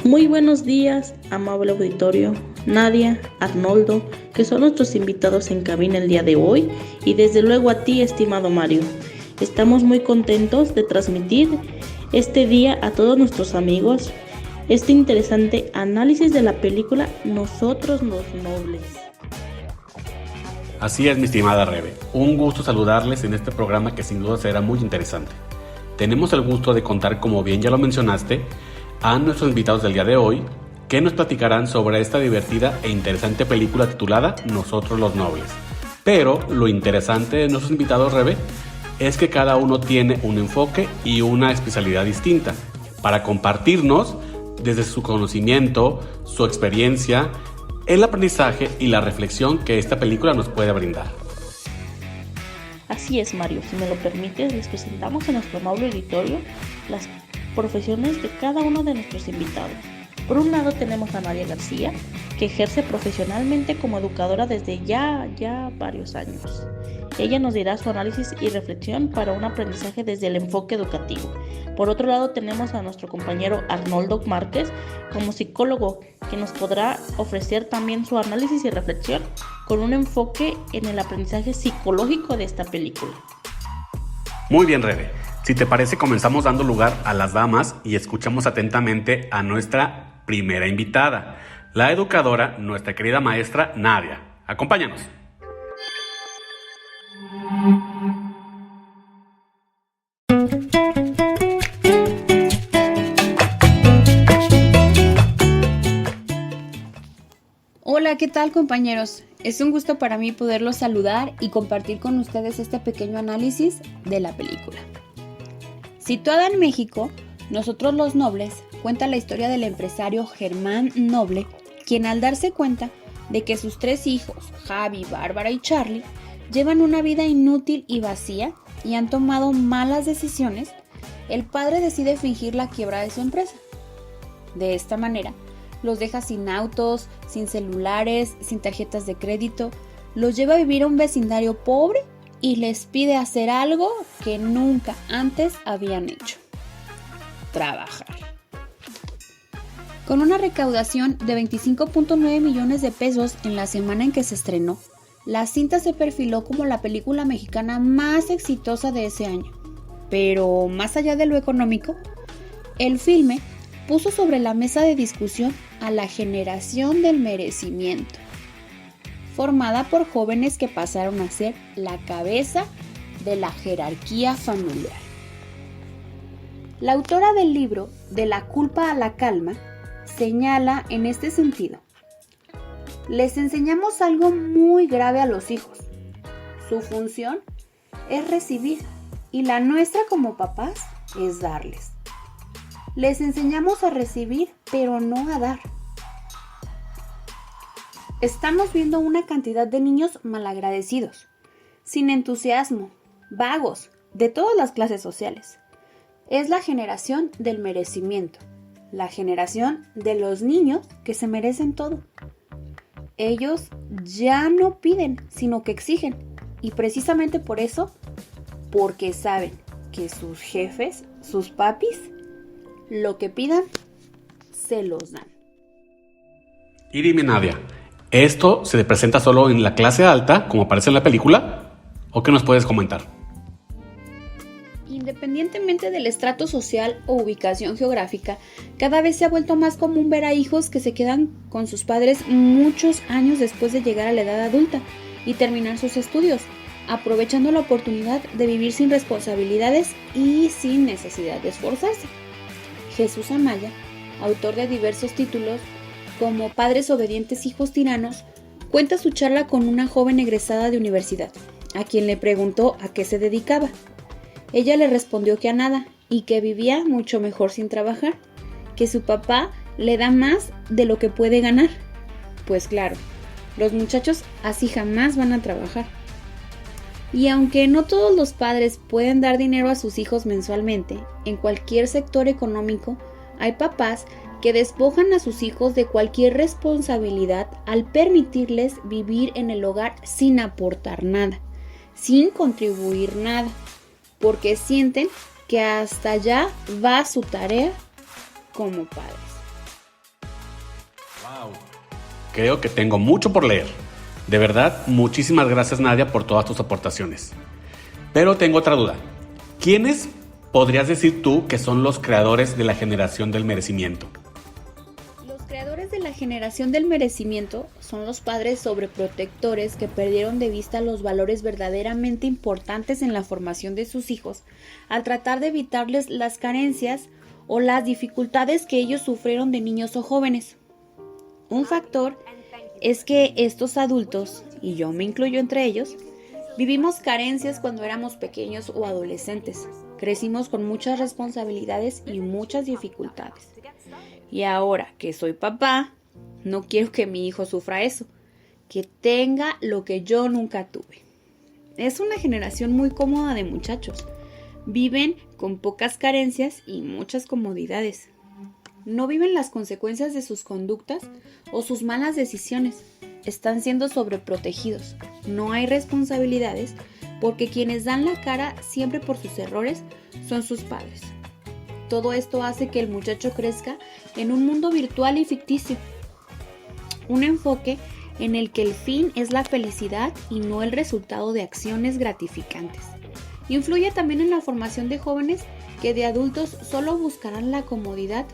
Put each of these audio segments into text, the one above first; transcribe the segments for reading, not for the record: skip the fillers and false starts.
Muy buenos días, amable auditorio, Nadia, Arnoldo, que son nuestros invitados en cabina el día de hoy, y desde luego a ti, estimado Mario. Estamos muy contentos de transmitir este día a todos nuestros amigos este interesante análisis de la película Nosotros los Nobles. Así es, mi estimada Rebe. Un gusto saludarles en este programa que sin duda será muy interesante. Tenemos el gusto de contar, como bien ya lo mencionaste, a nuestros invitados del día de hoy, que nos platicarán sobre esta divertida e interesante película titulada Nosotros los Nobles. Pero lo interesante de nuestros invitados, Rebe, es que cada uno tiene un enfoque y una especialidad distinta para compartirnos desde su conocimiento, su experiencia, el aprendizaje y la reflexión que esta película nos puede brindar. Así es, Mario, si me lo permites, les presentamos a nuestro amable auditorio las profesiones de cada uno de nuestros invitados. Por un lado tenemos a Nadia García, que ejerce profesionalmente como educadora desde ya varios años. Ella nos dirá su análisis y reflexión para un aprendizaje desde el enfoque educativo. Por otro lado tenemos a nuestro compañero Arnoldo Márquez como psicólogo, que nos podrá ofrecer también su análisis y reflexión con un enfoque en el aprendizaje psicológico de esta película. Muy bien, Rebe. Si te parece, comenzamos dando lugar a las damas y escuchamos atentamente a nuestra primera invitada, la educadora, nuestra querida maestra Nadia. Acompáñanos. Hola, ¿qué tal, compañeros? Es un gusto para mí poderlos saludar y compartir con ustedes este pequeño análisis de la película. Situada en México, Nosotros los Nobles cuenta la historia del empresario Germán Noble, quien al darse cuenta de que sus 3 hijos, Javi, Bárbara y Charlie, llevan una vida inútil y vacía y han tomado malas decisiones, el padre decide fingir la quiebra de su empresa. De esta manera, los deja sin autos, sin celulares, sin tarjetas de crédito, los lleva a vivir a un vecindario pobre y les pide hacer algo que nunca antes habían hecho: trabajar. Con una recaudación de 25.9 millones de pesos en la semana en que se estrenó, la cinta se perfiló como la película mexicana más exitosa de ese año. Pero más allá de lo económico, el filme puso sobre la mesa de discusión a la generación del merecimiento, formada por jóvenes que pasaron a ser la cabeza de la jerarquía familiar. La autora del libro De la culpa a la calma señala en este sentido: les enseñamos algo muy grave a los hijos. Su función es recibir y la nuestra como papás es darles. Les enseñamos a recibir, pero no a dar. Estamos viendo una cantidad de niños malagradecidos, sin entusiasmo, vagos, de todas las clases sociales. Es la generación del merecimiento, la generación de los niños que se merecen todo. Ellos ya no piden, sino que exigen, y precisamente por eso, porque saben que sus jefes, sus papis, lo que pidan, se los dan. Y dime, Nadia, ¿esto se presenta solo en la clase alta, como aparece en la película? ¿O qué nos puedes comentar? Independientemente del estrato social o ubicación geográfica, cada vez se ha vuelto más común ver a hijos que se quedan con sus padres muchos años después de llegar a la edad adulta y terminar sus estudios, aprovechando la oportunidad de vivir sin responsabilidades y sin necesidad de esforzarse. Jesús Amaya, autor de diversos títulos como Padres obedientes, hijos tiranos, cuenta su charla con una joven egresada de universidad, a quien le preguntó a qué se dedicaba. Ella le respondió que a nada y que vivía mucho mejor sin trabajar, que su papá le da más de lo que puede ganar. Pues claro, los muchachos así jamás van a trabajar. Y aunque no todos los padres pueden dar dinero a sus hijos mensualmente, en cualquier sector económico hay papás que despojan a sus hijos de cualquier responsabilidad al permitirles vivir en el hogar sin aportar nada, sin contribuir nada, porque sienten que hasta allá va su tarea como padres. Wow. Creo que tengo mucho por leer. De verdad, muchísimas gracias, Nadia, por todas tus aportaciones. Pero tengo otra duda. ¿Quiénes podrías decir tú que son los creadores de la generación del merecimiento? Los creadores de la generación del merecimiento son los padres sobreprotectores que perdieron de vista los valores verdaderamente importantes en la formación de sus hijos al tratar de evitarles las carencias o las dificultades que ellos sufrieron de niños o jóvenes. Un factor es que estos adultos, y yo me incluyo entre ellos, vivimos carencias cuando éramos pequeños o adolescentes. Crecimos con muchas responsabilidades y muchas dificultades. Y ahora que soy papá, no quiero que mi hijo sufra eso, que tenga lo que yo nunca tuve. Es una generación muy cómoda de muchachos. Viven con pocas carencias y muchas comodidades. No viven las consecuencias de sus conductas o sus malas decisiones. Están siendo sobreprotegidos. No hay responsabilidades porque quienes dan la cara siempre por sus errores son sus padres. Todo esto hace que el muchacho crezca en un mundo virtual y ficticio. Un enfoque en el que el fin es la felicidad y no el resultado de acciones gratificantes. Influye también en la formación de jóvenes que de adultos solo buscarán la comodidad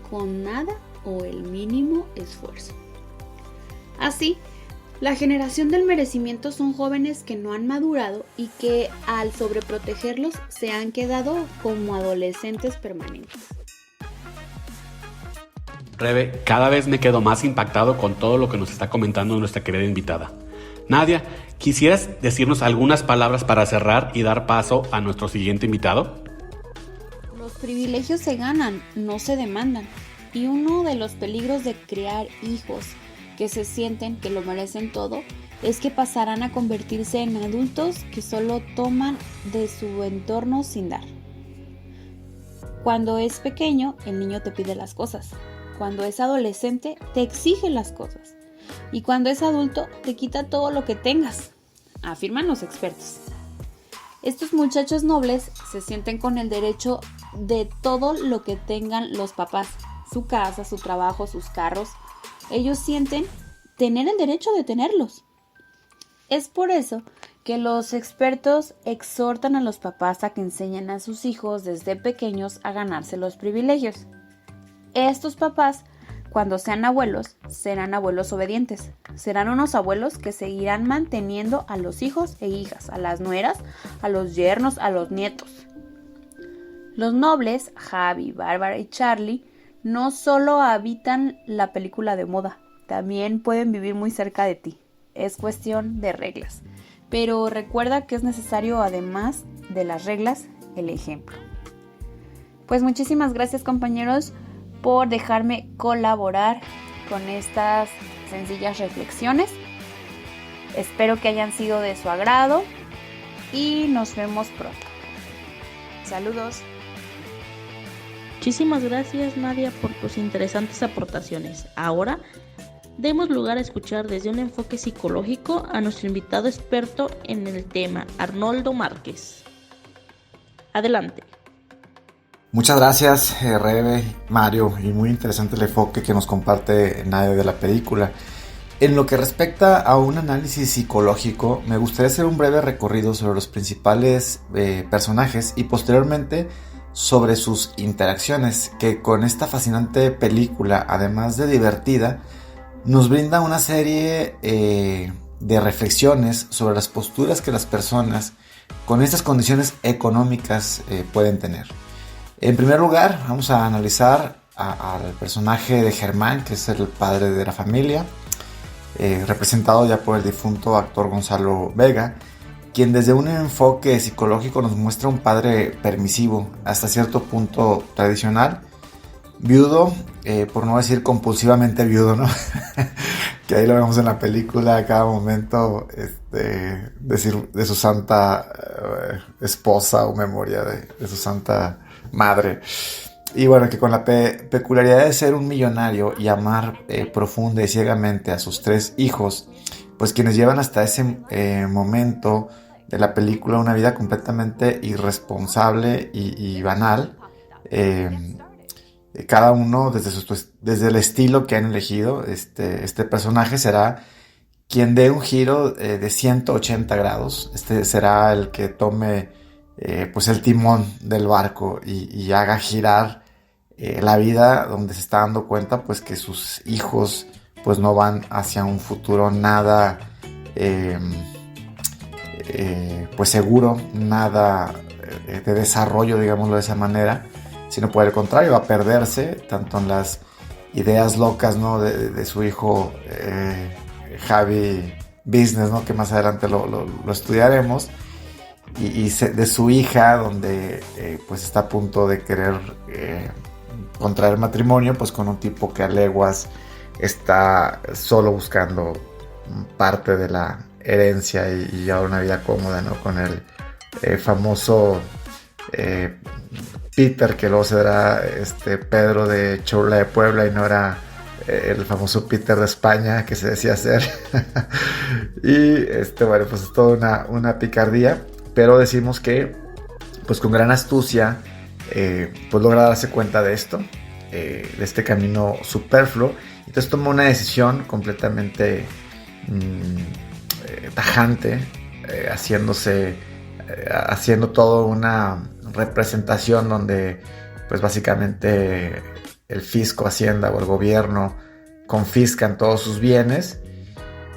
con nada o el mínimo esfuerzo. Así, la generación del merecimiento son jóvenes que no han madurado y que al sobreprotegerlos se han quedado como adolescentes permanentes. Rebe, cada vez me quedo más impactado con todo lo que nos está comentando nuestra querida invitada. Nadia, ¿quisieras decirnos algunas palabras para cerrar y dar paso a nuestro siguiente invitado? Los privilegios se ganan, no se demandan. Y uno de los peligros de criar hijos que se sienten que lo merecen todo es que pasarán a convertirse en adultos que solo toman de su entorno sin dar. Cuando es pequeño, el niño te pide las cosas. Cuando es adolescente, te exige las cosas. Y cuando es adulto, te quita todo lo que tengas, afirman los expertos. Estos muchachos nobles se sienten con el derecho de todo lo que tengan los papás. Su casa, su trabajo, sus carros. Ellos sienten tener el derecho de tenerlos. Es por eso que los expertos exhortan a los papás a que enseñen a sus hijos desde pequeños a ganarse los privilegios. Estos papás, cuando sean abuelos, serán abuelos obedientes. Serán unos abuelos que seguirán manteniendo a los hijos e hijas, a las nueras, a los yernos, a los nietos. Los nobles, Javi, Bárbara y Charlie, no solo habitan la película de moda, también pueden vivir muy cerca de ti. Es cuestión de reglas. Pero recuerda que es necesario, además de las reglas, el ejemplo. Pues muchísimas gracias, compañeros, por dejarme colaborar con estas sencillas reflexiones. Espero que hayan sido de su agrado y nos vemos pronto. Saludos. Muchísimas gracias, Nadia, por tus interesantes aportaciones. Ahora, demos lugar a escuchar desde un enfoque psicológico a nuestro invitado experto en el tema, Arnoldo Márquez. Adelante. Muchas gracias, Rebe, Mario, y muy interesante el enfoque que nos comparte Nadia de la película. En lo que respecta a un análisis psicológico, me gustaría hacer un breve recorrido sobre los principales personajes y posteriormente sobre sus interacciones, que con esta fascinante película, además de divertida, nos brinda una serie de reflexiones sobre las posturas que las personas con estas condiciones económicas pueden tener. En primer lugar, vamos a analizar al personaje de Germán, que es el padre de la familia, representado ya por el difunto actor Gonzalo Vega, quien desde un enfoque psicológico nos muestra un padre permisivo, hasta cierto punto tradicional, viudo, por no decir compulsivamente viudo, ¿no? Que ahí lo vemos en la película a cada momento, decir de su santa esposa o memoria de su santa madre. Y bueno, que con la peculiaridad de ser un millonario y amar profunda y ciegamente a sus 3 hijos, pues quienes llevan hasta ese momento de la película una vida completamente irresponsable y banal, cada uno desde el estilo que han elegido, este personaje será quien dé un giro de 180 grados. Este será el que tome pues el timón del barco y haga girar la vida, donde se está dando cuenta pues que sus hijos pues no van hacia un futuro nada pues seguro, nada de desarrollo, digámoslo de esa manera, sino por el contrario, va a perderse tanto en las ideas locas, ¿no? de su hijo Javi Business, ¿no? Que más adelante lo estudiaremos, y de su hija, donde pues está a punto de querer contraer matrimonio pues con un tipo que a leguas está solo buscando parte de la herencia y ahora una vida cómoda, ¿no? Con el famoso Peter, que luego será Pedro de Cholula de Puebla y no era el famoso Peter de España que se decía ser. Y bueno, pues es toda una picardía, pero decimos que pues con gran astucia pues logra darse cuenta de esto, de este camino superfluo. Entonces toma una decisión completamente tajante, haciendo toda una representación donde pues básicamente el fisco, Hacienda o el gobierno confiscan todos sus bienes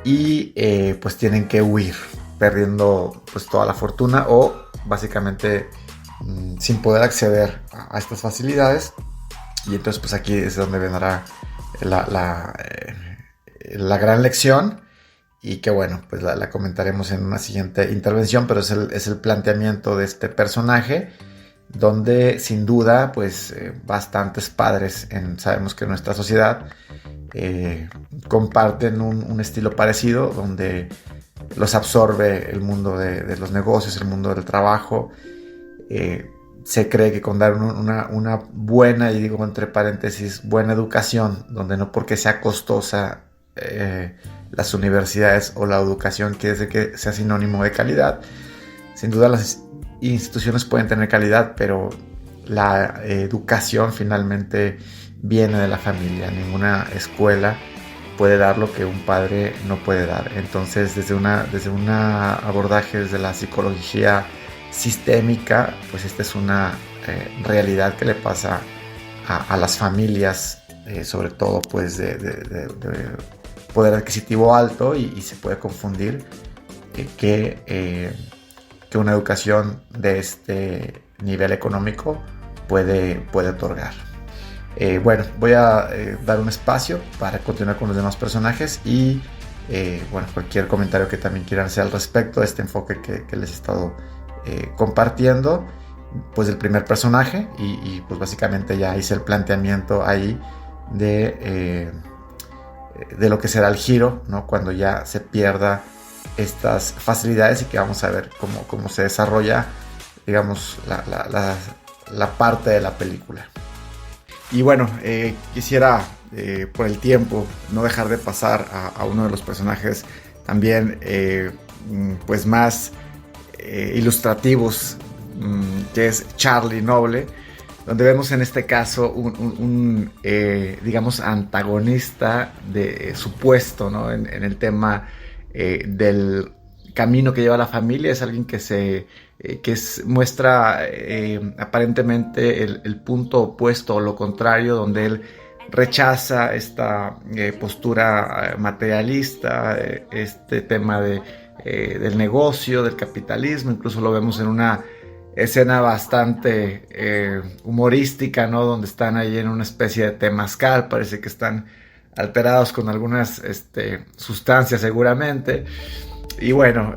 y pues tienen que huir, perdiendo pues toda la fortuna o básicamente sin poder acceder a estas facilidades. Y entonces pues aquí es donde vendrá la gran lección, y que bueno, pues la comentaremos en una siguiente intervención, pero es el planteamiento de este personaje, donde sin duda pues bastantes padres sabemos que en nuestra sociedad comparten un estilo parecido, donde los absorbe el mundo de los negocios, el mundo del trabajo. Se cree que con dar una buena, y digo entre paréntesis, buena educación, donde no porque sea costosa las universidades o la educación quiere decir que sea sinónimo de calidad. Sin duda las instituciones pueden tener calidad, pero la educación finalmente viene de la familia. Ninguna escuela puede dar lo que un padre no puede dar. Entonces desde un abordaje desde la psicología sistémica, pues esta es una realidad que le pasa a las familias, sobre todo pues de poder adquisitivo alto, y se puede confundir que una educación de este nivel económico puede otorgar. Bueno, voy a dar un espacio para continuar con los demás personajes y bueno, cualquier comentario que también quieran hacer al respecto de este enfoque que les he estado compartiendo pues del primer personaje, y pues básicamente ya hice el planteamiento ahí de lo que será el giro, ¿no? Cuando ya se pierda estas facilidades, y que vamos a ver cómo se desarrolla, digamos, la parte de la película. Y bueno, quisiera por el tiempo no dejar de pasar a uno de los personajes también pues más ilustrativos, que es Charlie Noble, donde vemos en este caso un digamos antagonista de supuesto, ¿no? en el tema del camino que lleva la familia. Es alguien que muestra aparentemente el punto opuesto o lo contrario, donde él rechaza esta postura materialista, este tema del negocio, del capitalismo. Incluso lo vemos en una escena bastante humorística, ¿no? Donde están ahí en una especie de temazcal, parece que están alterados con algunas sustancias seguramente. Y bueno,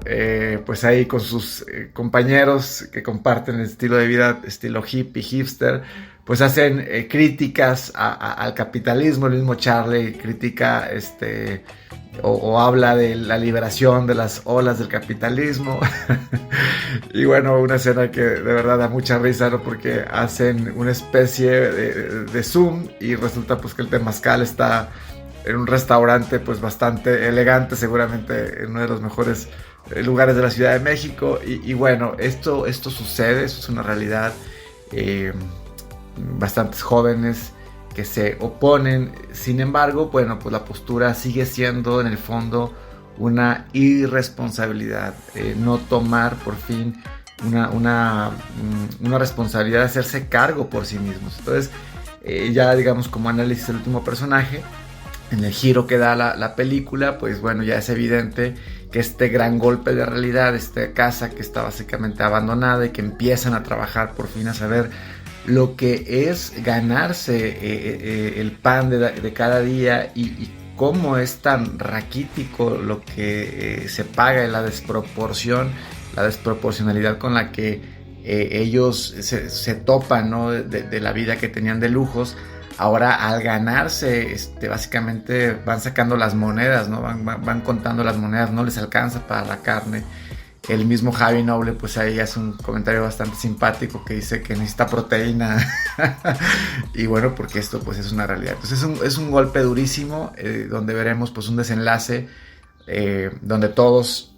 pues ahí con sus compañeros que comparten el estilo de vida, estilo hippie, hipster, pues hacen críticas al capitalismo. El mismo Charlie critica o habla de la liberación de las olas del capitalismo. Y bueno, una escena que de verdad da mucha risa, ¿no? Porque hacen una especie de zoom y resulta pues que el temazcal está en un restaurante pues bastante elegante, seguramente en uno de los mejores lugares de la Ciudad de México. Y bueno, esto sucede, esto es una realidad. Bastantes jóvenes que se oponen. Sin embargo, bueno, pues la postura sigue siendo en el fondo una irresponsabilidad, no tomar por fin una responsabilidad de hacerse cargo por sí mismos. Entonces, ya digamos como análisis del último personaje, en el giro que da la película, pues bueno, ya es evidente que este gran golpe de realidad, esta casa que está básicamente abandonada y que empiezan a trabajar por fin a saber lo que es ganarse el pan de cada día y cómo es tan raquítico lo que se paga en la desproporcionalidad con la que ellos se topan, ¿no? de la vida que tenían de lujos. Ahora al ganarse, básicamente van sacando las monedas, ¿no? Van contando las monedas, no les alcanza para la carne. El mismo Javi Noble pues ahí hace un comentario bastante simpático que dice que necesita proteína. Y bueno, porque esto pues es una realidad. Entonces es un golpe durísimo, donde veremos pues un desenlace donde todos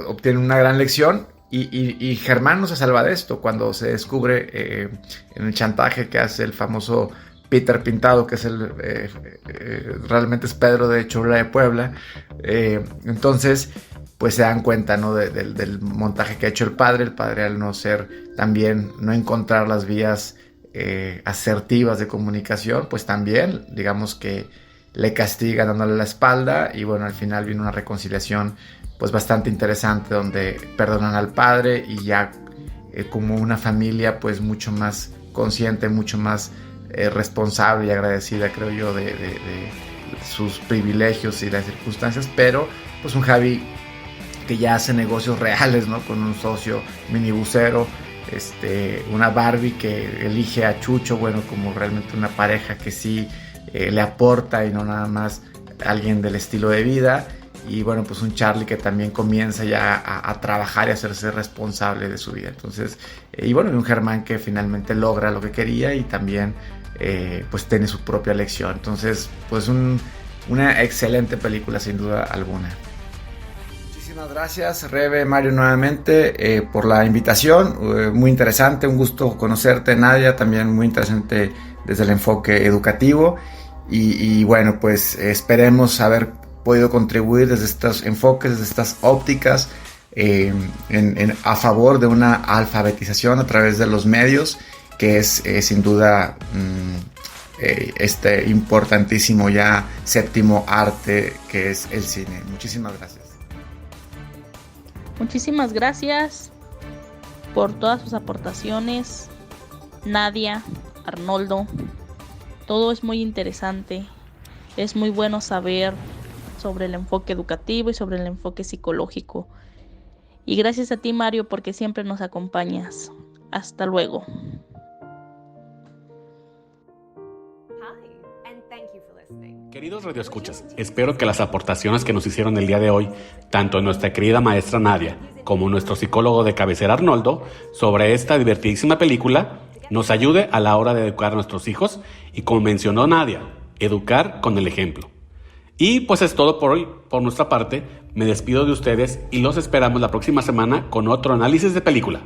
obtienen una gran lección. Y Germán no se salva de esto cuando se descubre en el chantaje que hace el famoso Peter Pintado, que es realmente es Pedro de Cholula de Puebla. Entonces pues se dan cuenta, ¿no? del montaje que ha hecho el padre al no encontrar las vías asertivas de comunicación, pues también digamos que le castiga dándole la espalda. Y bueno, al final viene una reconciliación pues bastante interesante, donde perdonan al padre y ya como una familia pues mucho más consciente, mucho más responsable y agradecida, creo yo, de sus privilegios y las circunstancias. Pero pues un Javi que ya hace negocios reales, ¿no? Con un socio minibusero, una Barbie que elige a Chucho, bueno, como realmente una pareja que sí le aporta y no nada más alguien del estilo de vida. Y bueno, pues un Charlie que también comienza ya a trabajar y a hacerse responsable de su vida. Entonces, y bueno, un Germán que finalmente logra lo que quería y también pues tiene su propia lección. Entonces, pues una excelente película sin duda alguna. Muchísimas gracias, Rebe, Mario, nuevamente por la invitación. Muy interesante, un gusto conocerte, Nadia, también muy interesante desde el enfoque educativo. Y bueno, pues esperemos haber podido contribuir desde estos enfoques, desde estas ópticas, a favor de una alfabetización a través de los medios, que es sin duda este importantísimo ya séptimo arte que es el cine. Muchísimas gracias. Muchísimas gracias por todas sus aportaciones, Nadia, Arnoldo. Todo es muy interesante. Es muy bueno saber sobre el enfoque educativo y sobre el enfoque psicológico. Y gracias a ti, Mario, porque siempre nos acompañas. Hasta luego. Queridos radioescuchas, espero que las aportaciones que nos hicieron el día de hoy, tanto nuestra querida maestra Nadia como nuestro psicólogo de cabecera Arnoldo, sobre esta divertidísima película, nos ayude a la hora de educar a nuestros hijos y, como mencionó Nadia, educar con el ejemplo. Y pues es todo por hoy. Por nuestra parte, me despido de ustedes y los esperamos la próxima semana con otro análisis de película.